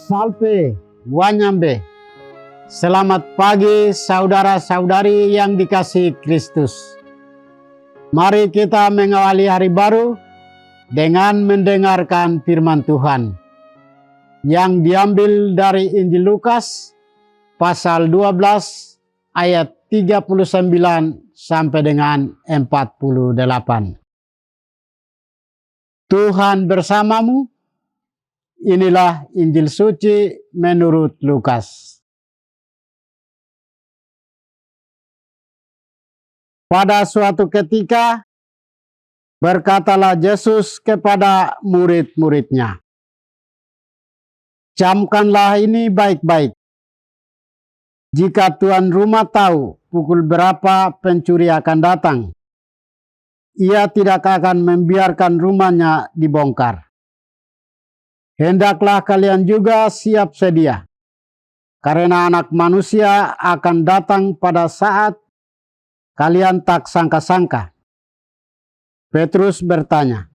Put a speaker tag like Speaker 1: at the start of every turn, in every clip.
Speaker 1: Salve, Wanyambe. Selamat pagi saudara-saudari yang dikasihi Kristus. Mari kita mengawali hari baru dengan mendengarkan firman Tuhan yang diambil dari Injil Lukas pasal 12 ayat 39 sampai dengan 48. Tuhan bersamamu. Inilah Injil suci menurut Lukas. Pada suatu ketika berkatalah Yesus kepada murid-muridnya, "Camkanlah ini baik-baik. Jika tuan rumah tahu pukul berapa pencuri akan datang, ia tidak akan membiarkan rumahnya dibongkar. Hendaklah kalian juga siap sedia, karena Anak Manusia akan datang pada saat kalian tak sangka-sangka." Petrus bertanya,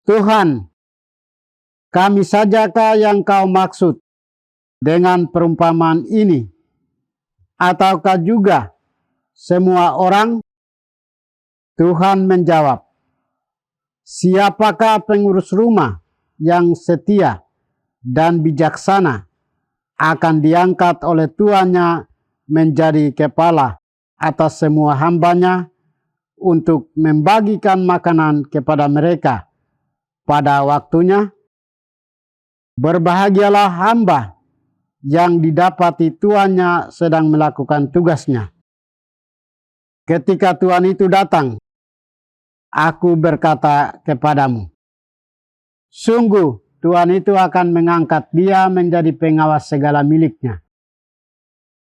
Speaker 1: "Tuhan, kami sajakah yang kau maksud dengan perumpamaan ini, ataukah juga semua orang?" Tuhan menjawab, "Siapakah pengurus rumah yang setia dan bijaksana akan diangkat oleh tuannya menjadi kepala atas semua hambanya untuk membagikan makanan kepada mereka pada waktunya? Berbahagialah hamba yang didapati tuannya sedang melakukan tugasnya. Ketika tuan itu datang, aku berkata kepadamu, sungguh tuan itu akan mengangkat dia menjadi pengawas segala miliknya.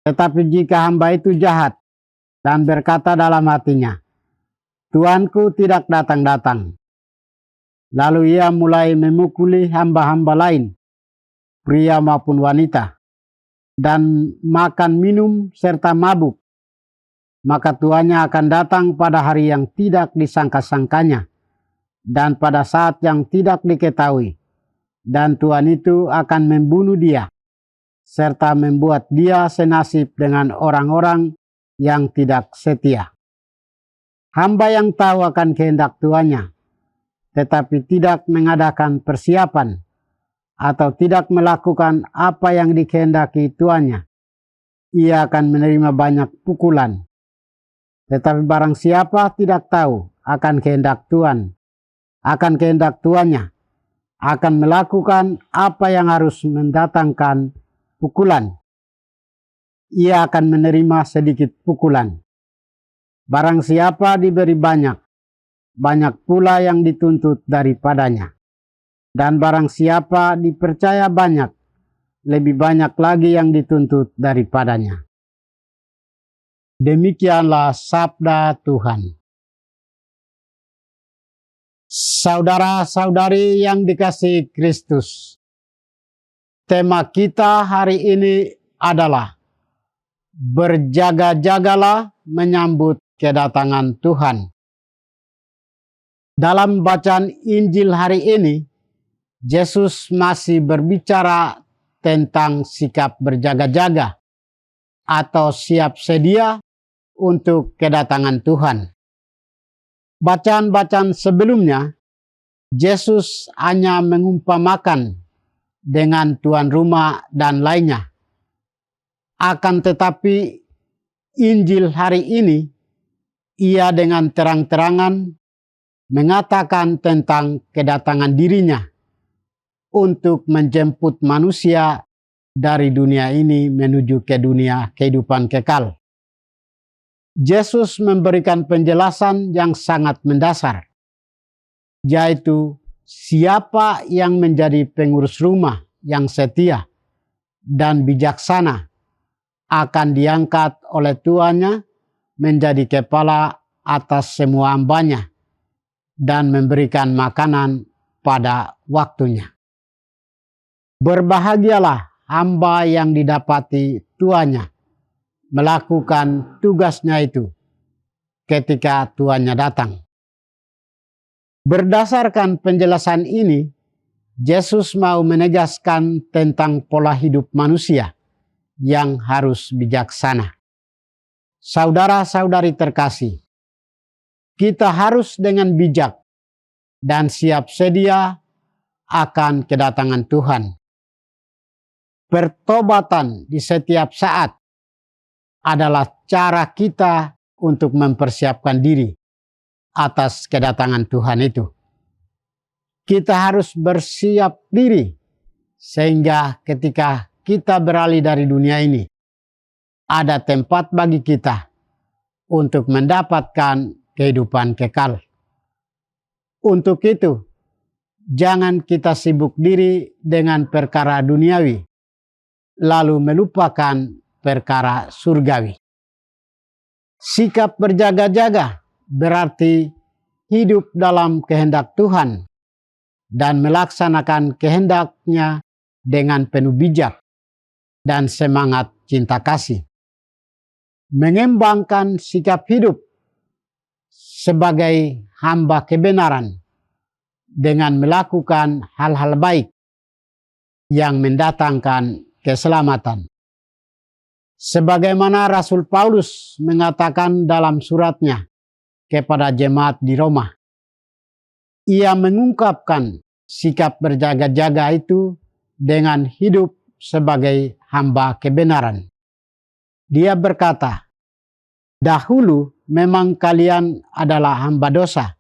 Speaker 1: Tetapi jika hamba itu jahat dan berkata dalam hatinya, tuanku tidak datang-datang, lalu ia mulai memukuli hamba-hamba lain, pria maupun wanita, dan makan minum serta mabuk, maka tuannya akan datang pada hari yang tidak disangka-sangkanya dan pada saat yang tidak diketahui, dan tuan itu akan membunuh dia serta membuat dia senasib dengan orang-orang yang tidak setia. Hamba yang tahu akan kehendak tuannya, tetapi tidak mengadakan persiapan atau tidak melakukan apa yang dikehendaki tuannya, ia akan menerima banyak pukulan. Tetapi barang siapa tidak tahu akan kehendak tuannya, akan melakukan apa yang harus mendatangkan pukulan, ia akan menerima sedikit pukulan. Barang siapa diberi banyak, banyak pula yang dituntut daripadanya. Dan barang siapa dipercaya banyak, lebih banyak lagi yang dituntut daripadanya." Demikianlah sabda Tuhan. Saudara-saudari yang dikasihi Kristus, tema kita hari ini adalah berjaga-jagalah menyambut kedatangan Tuhan. Dalam bacaan Injil hari ini, Yesus masih berbicara tentang sikap berjaga-jaga atau siap sedia untuk kedatangan Tuhan. Bacaan-bacaan sebelumnya, Yesus hanya mengumpamakan dengan tuan rumah dan lainnya. Akan tetapi Injil hari ini, ia dengan terang-terangan mengatakan tentang kedatangan dirinya untuk menjemput manusia dari dunia ini menuju ke dunia kehidupan kekal. Yesus memberikan penjelasan yang sangat mendasar, yaitu siapa yang menjadi pengurus rumah yang setia dan bijaksana akan diangkat oleh tuannya menjadi kepala atas semua hambanya dan memberikan makanan pada waktunya. Berbahagialah hamba yang didapati tuannya melakukan tugasnya itu ketika tuannya datang. Berdasarkan penjelasan ini, Yesus mau menegaskan tentang pola hidup manusia yang harus bijaksana. Saudara-saudari terkasih, kita harus dengan bijak dan siap sedia akan kedatangan Tuhan. Pertobatan di setiap saat adalah cara kita untuk mempersiapkan diri atas kedatangan Tuhan itu. Kita harus bersiap diri sehingga ketika kita beralih dari dunia ini, ada tempat bagi kita untuk mendapatkan kehidupan kekal. Untuk itu, jangan kita sibuk diri dengan perkara duniawi, lalu melupakan perkara surgawi. Sikap berjaga-jaga berarti hidup dalam kehendak Tuhan dan melaksanakan kehendaknya dengan penuh bijak dan semangat cinta kasih. Mengembangkan sikap hidup sebagai hamba kebenaran dengan melakukan hal-hal baik yang mendatangkan keselamatan. Sebagaimana Rasul Paulus mengatakan dalam suratnya kepada jemaat di Roma, ia mengungkapkan sikap berjaga-jaga itu dengan hidup sebagai hamba kebenaran. Dia berkata, "Dahulu memang kalian adalah hamba dosa,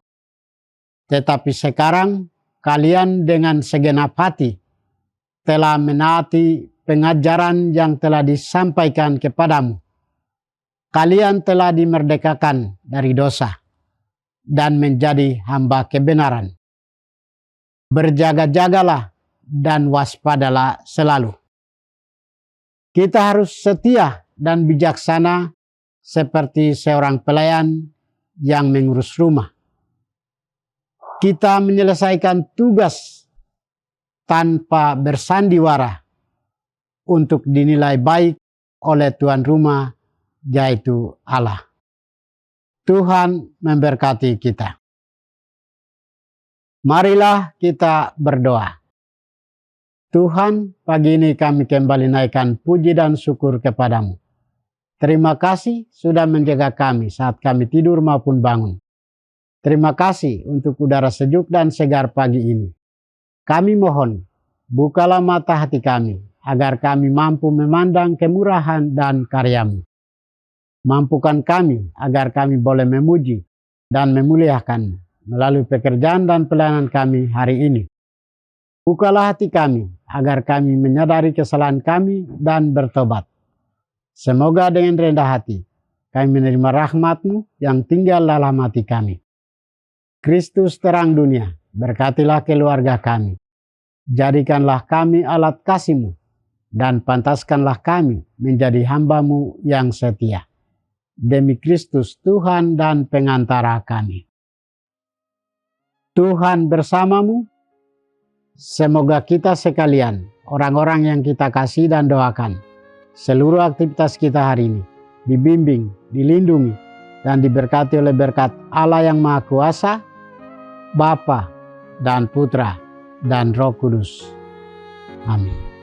Speaker 1: tetapi sekarang kalian dengan segenap hati telah menaati pengajaran yang telah disampaikan kepadamu. Kalian telah dimerdekakan dari dosa dan menjadi hamba kebenaran. Berjaga-jagalah dan waspadalah selalu." Kita harus setia dan bijaksana seperti seorang pelayan yang mengurus rumah. Kita menyelesaikan tugas tanpa bersandiwara untuk dinilai baik oleh tuan rumah, yaitu Allah. Tuhan memberkati kita. Marilah kita berdoa. Tuhan, pagi ini kami kembali naikkan puji dan syukur kepadamu. Terima kasih sudah menjaga kami saat kami tidur maupun bangun. Terima kasih untuk udara sejuk dan segar pagi ini. Kami mohon, bukalah mata hati kami, agar kami mampu memandang kemurahan dan karya-Mu. Mampukan kami agar kami boleh memuji dan memuliakan melalui pekerjaan dan pelayanan kami hari ini. Bukalah hati kami agar kami menyadari kesalahan kami dan bertobat. Semoga dengan rendah hati kami menerima rahmat-Mu yang tinggal dalam hati kami. Kristus terang dunia, berkatilah keluarga kami. Jadikanlah kami alat kasih-Mu dan pantaskanlah kami menjadi hamba-Mu yang setia. Demi Kristus Tuhan dan pengantara kami. Tuhan bersamamu. Semoga kita sekalian, orang-orang yang kita kasih dan doakan, seluruh aktivitas kita hari ini dibimbing, dilindungi, dan diberkati oleh berkat Allah yang Maha Kuasa, Bapa dan Putra dan Roh Kudus. Amin.